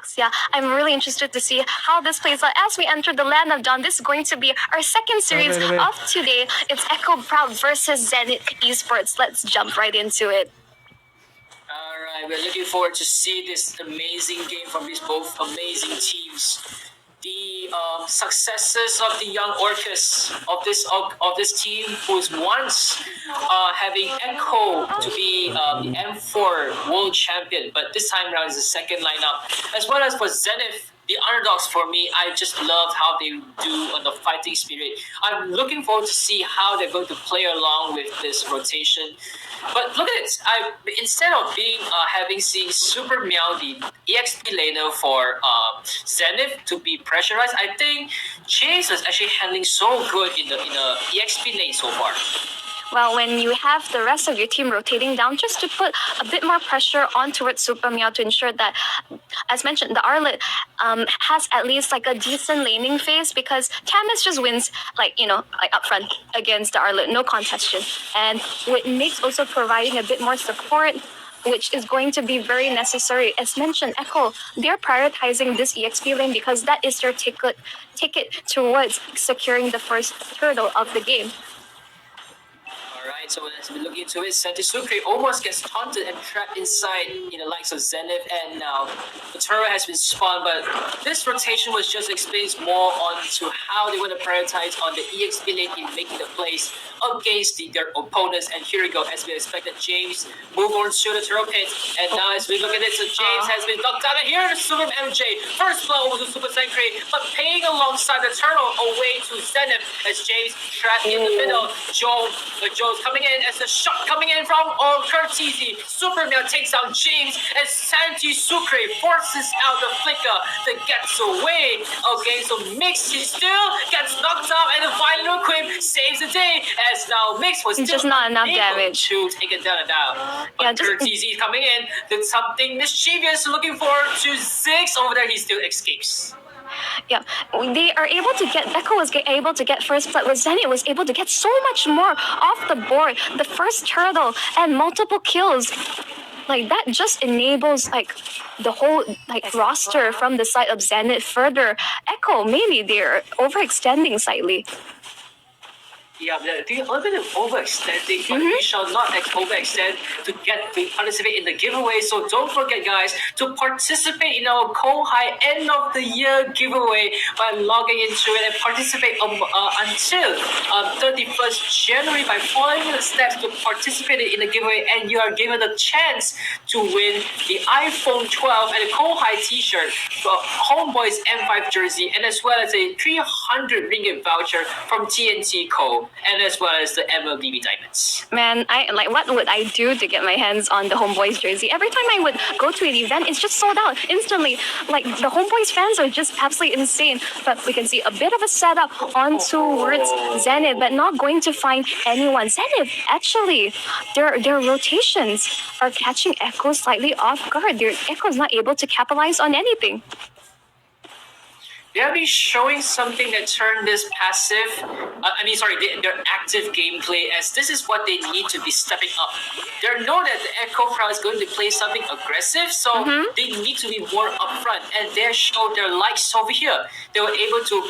Baxia. I'm really interested to see how this plays out as we enter the land of Dawn. This is going to be our second series of today. It's Echo Proud versus Zenith Esports. Let's jump right into it. Alright, we're looking forward to see this amazing game from these both amazing teams. The successes of the young Orcus of this team, who's once having Echo to be the M4 world champion, but this time around is the second lineup. As well as for Zenith, the underdogs, for me, I just love how they do on the fighting spirit. I'm looking forward to see how they're going to play along with this rotation. But look at it. Instead of being having seen Super Meow, the EXP laner for Zenith, to be pressurized, I think Chase is actually handling so good in the EXP lane so far. Well, when you have the rest of your team rotating down, just to put a bit more pressure on towards Super Meow to ensure that, as mentioned, the Arlet has at least like a decent laning phase, because Camus just wins like up front against the Arlet, no contestation. And with Nyx also providing a bit more support, which is going to be very necessary. As mentioned, Echo, they're prioritizing this EXP lane because that is their ticket towards securing the first turtle of the game. Alright, so as we look into it, Santisukri almost gets taunted and trapped inside in the likes of Zenith, and now the turret has been spawned, but this rotation was just explains more on to how they want to prioritize on the EXP lane in making the plays against their opponents. And here we go, as we expected, James move on to the turret pit, and now as we look at it, so James has been knocked down, and here is Super MJ, first blow over to Super Sanctuary, but paying alongside the turtle away to Zenith as James trapped in the middle. Joe's coming in as the shot coming in from Curtizi. Super Meow takes down James as Santi Sucre forces out the flicker that gets away. Okay, so Mix, he still gets knocked out, and the Violent Equip saves the day as now Mix was still just not enough damage to take it down and down. But Curtizi coming in, did something mischievous, looking forward to Ziggs over there, he still escapes. Yeah, they are able to get, Echo was able to get first blood, but Zenith was able to get so much more off the board. The first turtle and multiple kills. Like, that just enables like the whole like roster from the side of Zenith further. Echo, maybe they're overextending slightly. Yeah, they're a little bit of overextending, but we shall not overextend to participate in the giveaway. So don't forget, guys, to participate in our KOHAI end of the year giveaway by logging into it and participate until 31st January by following the steps to participate in the giveaway, and you are given a chance to win the iPhone 12 and a KOHAI t-shirt, Homeboy's M5 jersey, and as well as a 300 ringgit voucher from TNT Co. and as well as the MLBB Diamonds. Man, what would I do to get my hands on the Homeboys jersey? Every time I would go to an event, it's just sold out instantly. Like, the Homeboys fans are just absolutely insane. But we can see a bit of a setup on towards Zenith, but not going to find anyone. Zenith, actually, their rotations are catching Echo slightly off guard. Echo's not able to capitalize on anything. They have been showing something that turned this passive, their active gameplay, as this is what they need to be stepping up. They know that the Echo Crowd is going to play something aggressive, so they need to be more upfront, and they showed their likes over here. They were able to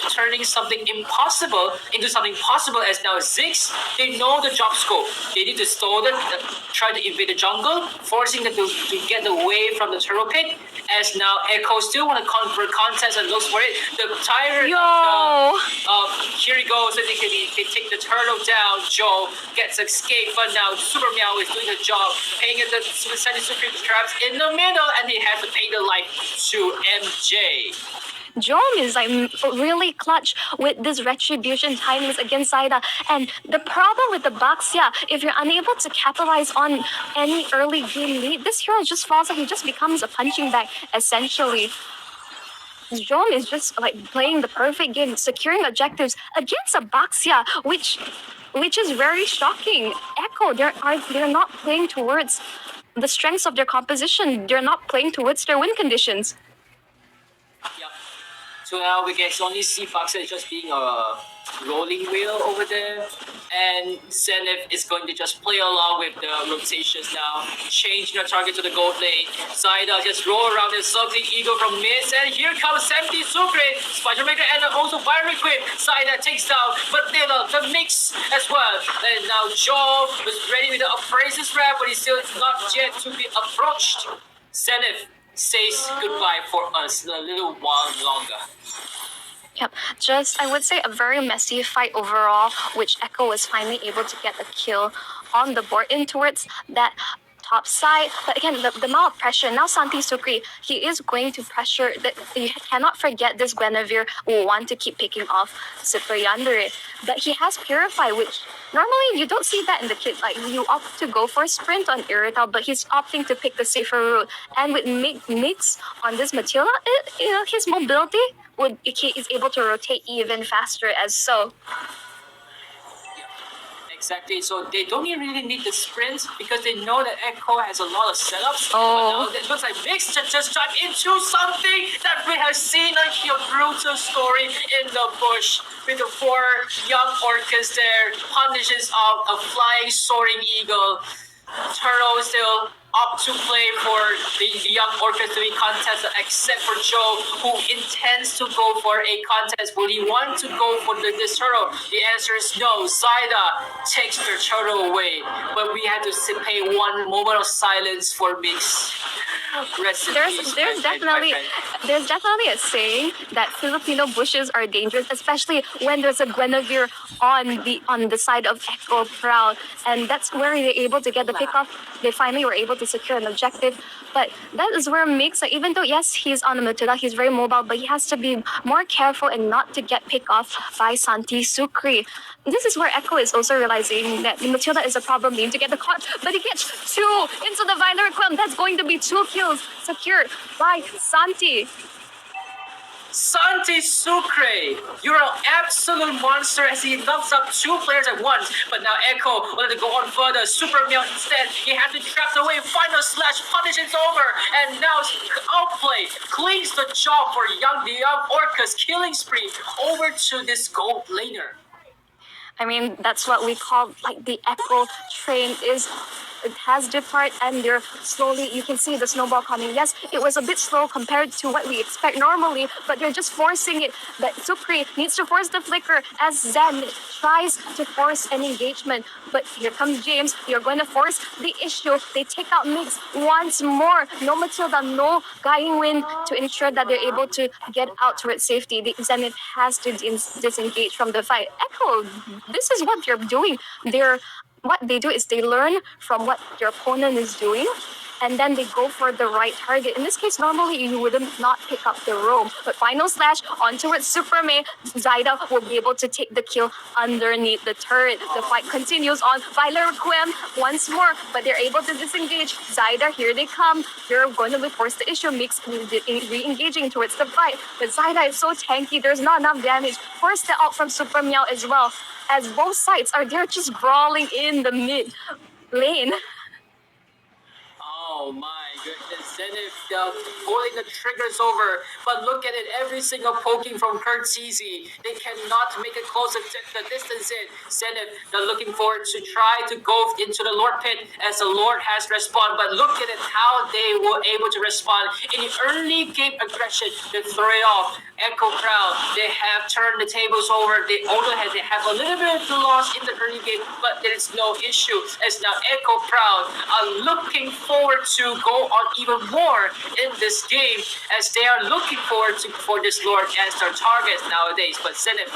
turning something impossible into something possible, as now Ziggs, they know the job scope. They need to stall them, try to invade the jungle, forcing them to get away from the turtle pit, as now Echo still want to convert contest and looks for it. The tyrant here he goes, and they take the turtle down. Joe gets escaped, but now Super Meow is doing the job, paying it the Super traps in the middle, and he has to pay the life to MJ. Jom is like really clutch with this retribution timings against Zaida. And the problem with the Baxia, if you're unable to capitalize on any early game lead, this hero just falls and he just becomes a punching bag, essentially. Jom is just like playing the perfect game, securing objectives against a Baxia, which is very shocking. Echo, they're not playing towards the strengths of their composition. They're not playing towards their win conditions. Yep. So now we can only see Foxa just being a rolling wheel over there. And ZENITH is going to just play along with the rotations now. Change the target to the gold lane. Zaida just roll around and something Eagle from mid. And here comes Empty Sucre. Spider Maker and also Fire Equip. Zaida takes down Vanilla, the mix as well. And now Joe is ready with the Appraises Wrap, but he's still not yet to be approached. ZENITH says goodbye for us a little while longer. Yep, just I would say a very messy fight overall, which Echo was finally able to get a kill on the board in towards that top side. But again, the amount of pressure, now Santi Sucre, he is going to pressure, that you cannot forget this Guinevere will want to keep picking off Super Yandere. But he has Purify, which normally you don't see that in the kit. Like, you opt to go for Sprint on Irrital, but he's opting to pick the safer route. And with Mix on this Matilda, his mobility, he is able to rotate even faster as so. Exactly, so they don't even really need the sprints because they know that Echo has a lot of setups. Oh. But now it looks like Mix just jumped into something that we have seen a brutal story in the bush with the 4 young orcas there, punishes out a flying soaring eagle. Turtle is still up to play for the young orcas to be contested, except for Joe, who intends to go for a contest. Will he want to go for this turtle? The answer is no. Zaida takes the turtle away, but we had to pay one moment of silence for Mix. There's definitely a saying that Filipino bushes are dangerous, especially when there's a Guinevere on the side of Echo Proud, and that's where they're able to get the pick off. They finally were able to secure an objective, but that is where Mix, like, even though yes he's on the Matilda, he's very mobile, but he has to be more careful and not to get picked off by Santi Sucre. This is where Echo is also realizing that Matilda is a problem name to get the caught, but he gets 2 into the Violet Realm. That's going to be 2 kills secured by Santi. Santi Sucre, you're an absolute monster as he knocks up 2 players at once. But now Echo wanted to go on further. Super Meow instead, he had to trap away. Final slash, punish, it's over. And now Outplay cleans the job for the young orcas, killing spree over to this gold laner. I mean, that's what we call like the Echo train it has depart and they're slowly, you can see the snowball coming. Yes, it was a bit slow compared to what we expect normally, but they're just forcing it. But Sucre needs to force the flicker as Zen tries to force an engagement. But here comes James. You're going to force the issue. They take out Mix once more. No Matilda, no Guiding Wind to ensure that they're able to get out towards safety. The Zenith has to disengage from the fight. Echo, this is what they're doing. What they do is they learn from what their opponent is doing, and then they go for the right target. In this case, normally you wouldn't not pick up the roam, but final slash onto it. Super May, Zaida will be able to take the kill underneath the turret. The fight continues on. Violet Quim once more, but they're able to disengage. Zaida, here they come. They're going to be forced to issue. Mix re-engaging towards the fight, but Zaida is so tanky. There's not enough damage. Forced out from Super Meow as well, as both sides are there just brawling in the mid lane. Oh my goodness, ZENITH pulling the triggers over, but look at it, every single poking from Kurtzizi. They cannot make it close the distance in. ZENITH, they're looking forward to try to go into the Lord Pit as the Lord has responded, but look at it, how they were able to respond. In the early game aggression, they throw it off. Echo Proud, they have turned the tables over. They have a little bit of the loss in the early game, but there is no issue as now Echo Proud are looking forward to go on even more in this game as they are looking forward to for this Lord as their targets nowadays. But ZENITH,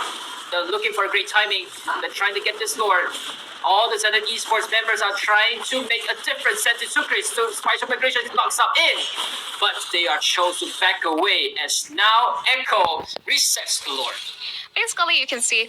they're looking for a great timing. They're trying to get this Lord. All the ZENITH Esports members are trying to make a difference. Santi Sucre, so Spice Migration knocks up in, but they are chosen to back away as now Echo resets the Lord. Basically, you can see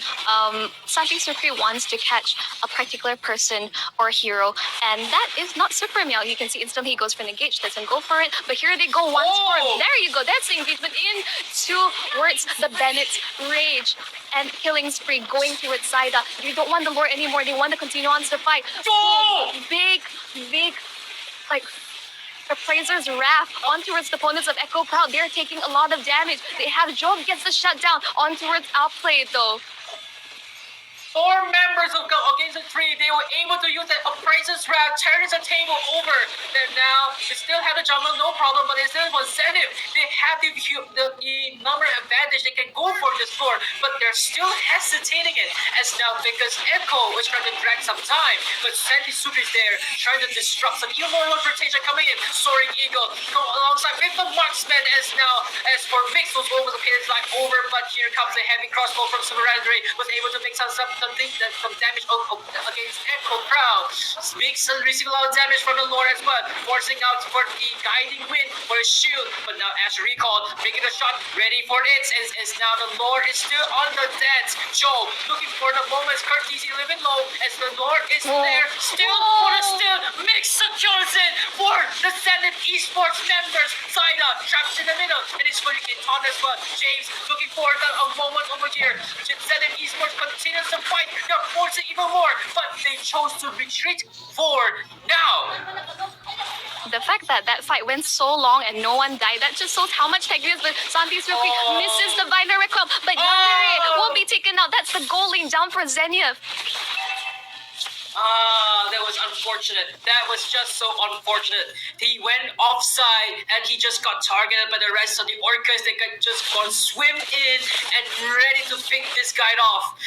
Santi Sucre wants to catch a particular person or hero, and that is not Super Meow. You can see instantly he goes for an engage, doesn't go for it, but here they go once more. There you go, that's the engagement in towards the Bennett's Rage. And killing spree going through its Zaida. You don't want the lore anymore, they want to continue on to the fight. Oh! Big, like, Appraiser's Wrath on towards the opponents of Echo Proud. They're taking a lot of damage. They have Job gets the shutdown on towards Outplay though. 4 members of against the 3, they were able to use that appraiser's wrath, turning the table over. Then now they still have the jungle, no problem, but instead for ZENITH, they have the number advantage. They can go for this floor, but they're still hesitating it. As now because Echo was trying to drag some time, but Sandy Super is there trying to disrupt some even more rotation coming in. Soaring Eagle go alongside with the marksman as for Mix was over the pit like over, but here comes a heavy crossbow from Sumerandre, was able to make some damage against Echo Proud. Mix receiving a lot of damage from the Lord as well, forcing out for the guiding wind for his shield, but now Ash recalled, making a shot, ready for it, as now the Lord is still on the dance. Joe looking for the moments, courtesy a little bit low, as the Lord is there, still for the still, Mix secures it for the ZENITH Esports members. Saida trapped in the middle, and it's going to get on as well. James looking for a moment over here. ZENITH Esports continues to fight, they're forcing even more, but they chose to retreat forward now. The fact that that fight went so long and no one died, that just shows how much technique is. But Santi Suki misses the binary club, but Yandere will be taken out. That's the goal lane down for ZENITH. That was unfortunate. That was just so unfortunate. He went offside and he just got targeted by the rest of the Orcas. They could just gone swim in and ready to pick this guy off.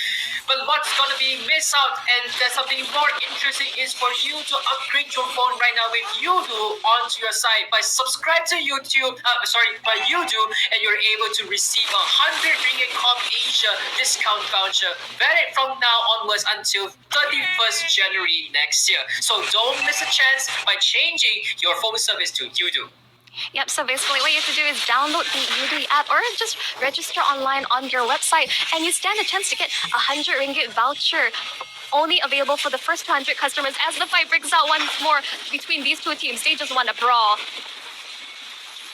But what's going to be missed out, and there's something more interesting, is for you to upgrade your phone right now with Yudu onto your site by subscribe to by Yudu, and you're able to receive a 100 Ringgit Comp Asia discount voucher valid from now onwards until 31st January next year. So don't miss a chance by changing your phone service to Yudu. Yep, so basically what you have to do is download the Udemy app or just register online on your website, and you stand a chance to get a 100 ringgit voucher. Only available for the first 200 customers as the fight breaks out once more between these two teams. They just want a brawl.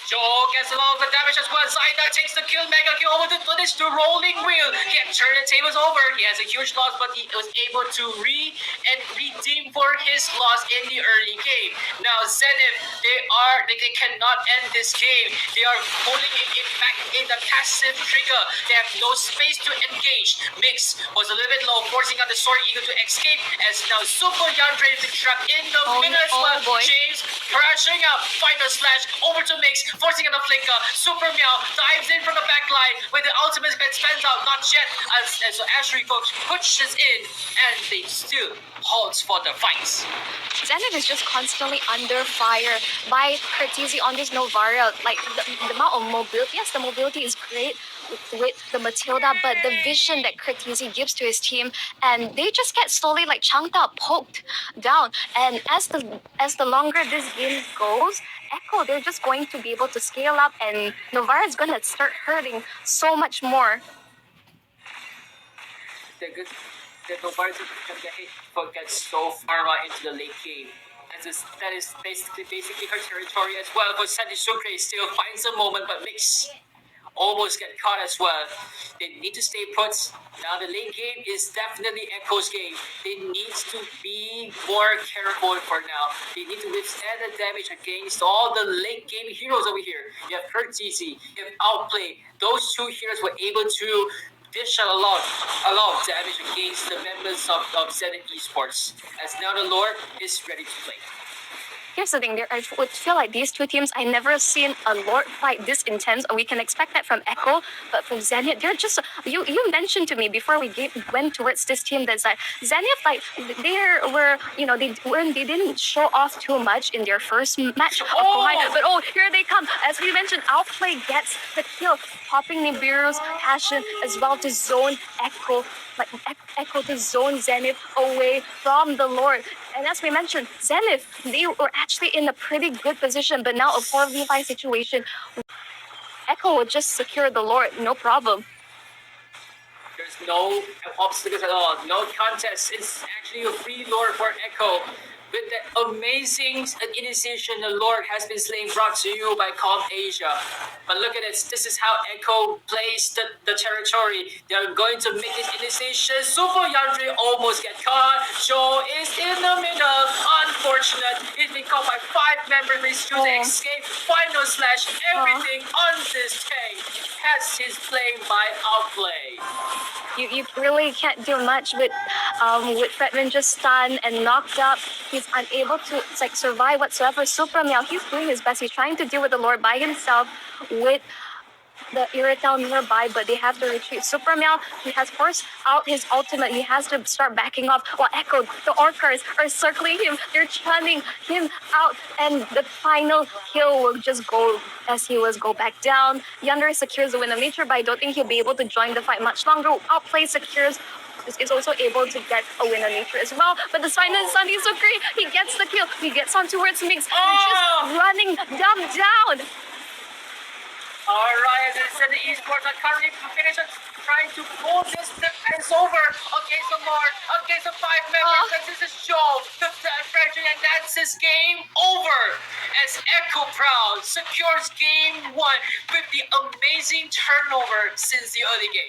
Joe gets a lot of the damage as well. Zaida takes the kill, mega kill over to finish the rolling wheel. He had turned the tables over. He has a huge loss, but he was able to redeem for his loss in the early game. Now ZENITH, they cannot end this game. They are holding it back in the passive trigger. They have no space to engage. Mix was a little bit low, forcing out the Soaring Eagle to escape, as now Super Yandere to trap in the middle as well. James crashing out, final slash over to Mix, forcing on the flinker. Super Meow dives in from the back line with the ultimate spins out, not yet, as Ashley folks pushes in, and they still halts for the fights. ZENITH is just constantly under fire by Cortese on this Novaria. Like the amount of mobility, yes, the mobility is great with the Matilda, but the vision that Cortese gives to his team, and they just get slowly like chunked out, poked down. And as the longer this game goes, Echo, they're just going to be able to scale up, and Novara is going to start hurting so much more. The Novara gets so far into the late game. That is basically her territory as well. But Sandy Sucre still finds a moment, but Mix almost get caught as well. They need to stay put. Now the late game is definitely Echo's game. They need to be more careful for now. They need to withstand the damage against all the late game heroes over here. You have Cortese, you have Outplay. Those two heroes were able to dish out a lot of damage against the members of ZENITH Esports. As now the Lord is ready to play. Here's the thing, I would feel like these two teams, I never seen a Lord fight this intense. We can expect that from Echo, but from ZENITH, they're just, you mentioned to me before we went towards this team that ZENITH, like, they didn't show off too much in their first match of KOHAI, but here they come. As we mentioned, Outplay gets the kill, popping Nibiru's passion as well to zone Echo, like Echo to zone ZENITH away from the Lord. And as we mentioned, ZENITH, they were actually in a pretty good position, but now a 4v5 situation, Echo would just secure the Lord, no problem. There's no obstacles at all, no contest. It's actually a free Lord for Echo. with the amazing initiation the Lord has been slain brought to you by Calm Asia. But look at this. This is how Echo plays the territory. They're going to make this initiation. Super Yandre almost get caught. Joe is in the middle. Unfortunate. He's been caught by 5 members. He's to escape. Final slash. Everything on this tank has his playing by outplay. You really can't do much with Fredman just stunned and knocked up. He's unable to survive whatsoever. Super Meow, he's doing his best. He's trying to deal with the Lord by himself with the Irritel nearby, but they have to retreat. Super Meow, he has forced out his ultimate. He has to start backing off while Echo, the Orcars, are circling him. They're chunning him out, and the final kill will just go as he was go back down. Yandere secures the win of nature, but I don't think he'll be able to join the fight much longer. Outplay secures is also able to get a win of nature as well. But the final Sun is so great. He gets the kill. He gets on towards Mix. Just running them down. Alright, as I said, the Esports are currently finishing trying to pull this defense over. Okay, so more. Okay, so 5 members. This is Joe, the Frederick, and that's his game over. As Echo Proud secures game 1 with the amazing turnover since the early game.